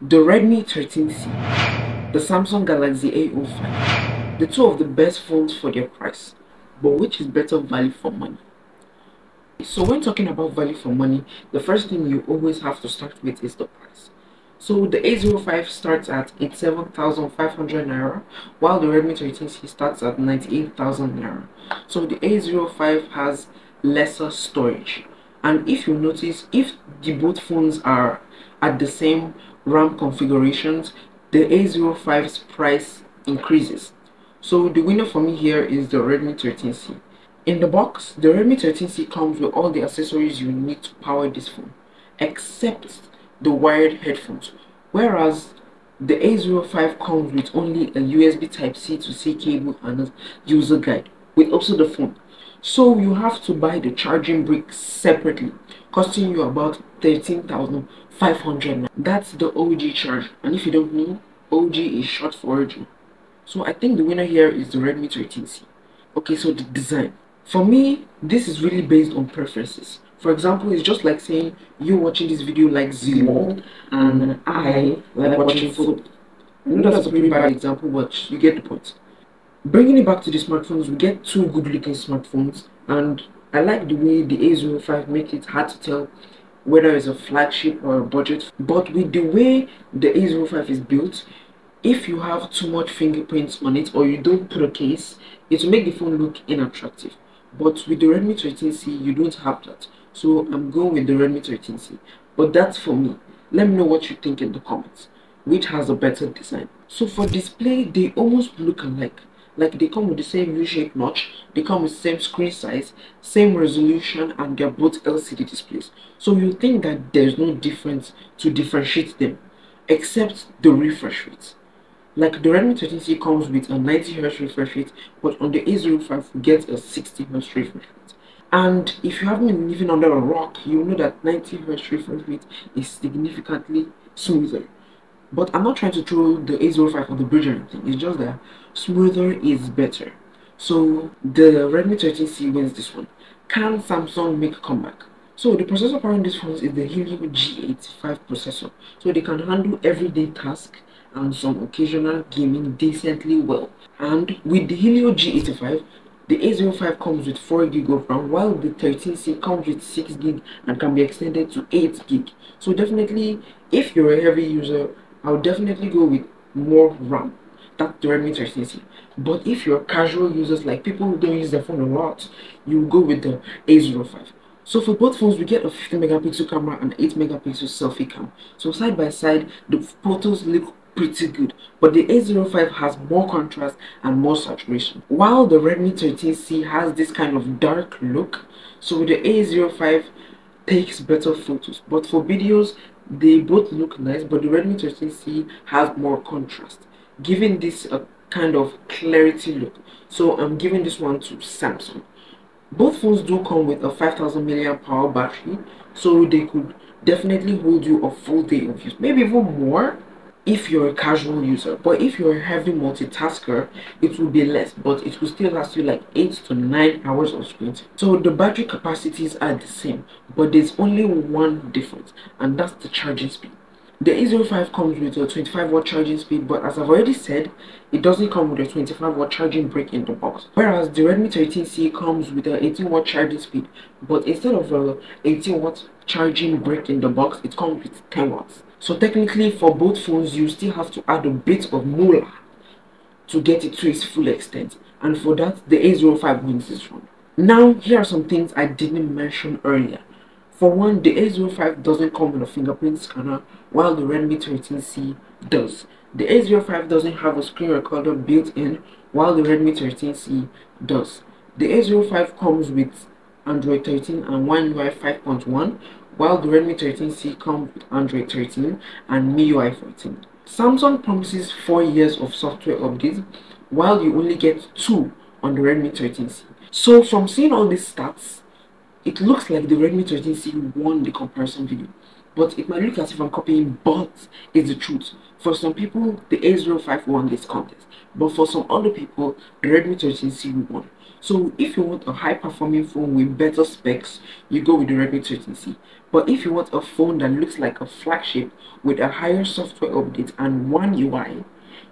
The Redmi 13C, the Samsung Galaxy A05, the two of the best phones for their price. But which is better value for money? So when talking about value for money, the first thing you always have to start with is the price. So the A05 starts at 87,500 naira, while the Redmi 13C starts at 98,000 naira. So the A05 has lesser storage. And if you notice, if the both phones are at the same RAM configurations, the A05's price increases. So the winner for me here is the Redmi 13C. In the box, the Redmi 13C comes with all the accessories you need to power this phone, except the wired headphones, whereas the A05 comes with only a USB Type-C to C cable and a user guide, with also the phone. So you have to buy the charging brick separately, costing you about 13,500. That's the OG charge, and if you don't know, OG is short for OG. So I think the winner here is the Redmi 13C. Okay, so the design. For me, this is really based on preferences. For example, it's just like saying you watching this video like Zero and I like watching football. I know that's a pretty bad example, but you get the point. Bringing it back to the smartphones, we get two good looking smartphones, and I like the way the A05 makes it hard to tell whether it's a flagship or a budget. But with the way the A05 is built, if you have too much fingerprints on it or you don't put a case, it will make the phone look unattractive. But with the Redmi 13C, you don't have that. So I'm going with the Redmi 13C. But that's for me. Let me know what you think in the comments. Which has a better design? So for display, they almost look alike. Like they come with the same U-shaped notch, they come with the same screen size, same resolution, and they're both LCD displays. So you think that there's no difference to differentiate them, except the refresh rate. Like the Redmi 13C comes with a 90Hz refresh rate, but on the A05 we get a 60Hz refresh rate. And if you haven't been living under a rock, you know that 90Hz refresh rate is significantly smoother. But I'm not trying to throw the A05 on the bridge or anything, it's just that smoother is better. So the Redmi 13C wins this one. Can Samsung make a comeback? So the processor powering these phones is the Helio G85 processor. So they can handle everyday tasks and some occasional gaming decently well. And with the Helio G85, the A05 comes with 4 GB of RAM, while the 13C comes with 6 GB and can be extended to 8 GB. So definitely, if you're a heavy user, I would definitely go with more RAM. That's the Redmi 13C. But if you're casual users, like people who don't use their phone a lot, you go with the A05. So for both phones, we get a 50 megapixel camera and 8 megapixel selfie cam. So side by side, the photos look pretty good, but the A05 has more contrast and more saturation, while the Redmi 13C has this kind of dark look. So the A05 takes better photos, but for videos they both look nice, but the Redmi 13C has more contrast, giving this a kind of clarity look. So I'm giving this one to Samsung. Both phones do come with a 5000 mAh battery, so they could definitely hold you a full day of use, maybe even more if you're a casual user. But if you're a heavy multitasker, it will be less, but it will still last you like 8 to 9 hours of screen time. So the battery capacities are the same, but there's only one difference, and that's the charging speed. The A05 comes with a 25-watt charging speed, but as I've already said, it doesn't come with a 25-watt charging brick in the box. Whereas the Redmi 13C comes with an 18-watt charging speed, but instead of a 18-watt charging brick in the box, it comes with 10 watts. So technically, for both phones, you still have to add a bit of moolah to get it to its full extent, and for that, the A05 wins this one. Now, here are some things I didn't mention earlier. For one, the A05 doesn't come with a fingerprint scanner, while the Redmi 13C does. The A05 doesn't have a screen recorder built in, while the Redmi 13C does. The A05 comes with Android 13 and One UI 5.1, while the Redmi 13C comes with Android 13 and MIUI 14. Samsung promises 4 years of software updates, while you only get 2 on the Redmi 13C. So from seeing all these stats, it looks like the Redmi 13C won the comparison video. But it might look as if I'm copying, but it's the truth. For some people, the A05 won this contest. But for some other people, the Redmi 13C won. So if you want a high performing phone with better specs, you go with the Redmi 13C. But if you want a phone that looks like a flagship with a higher software update and one UI,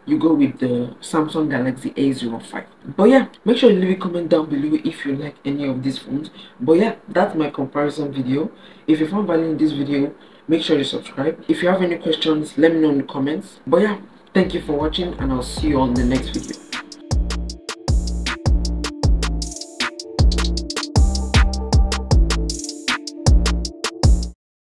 you go with the Samsung Galaxy A05. But yeah, make sure you leave a comment down below if you like any of these phones. But yeah, that's my comparison video. If you found value in this video, make sure you subscribe. If you have any questions, let me know in the comments. But yeah, thank you for watching and I'll see you on the next video.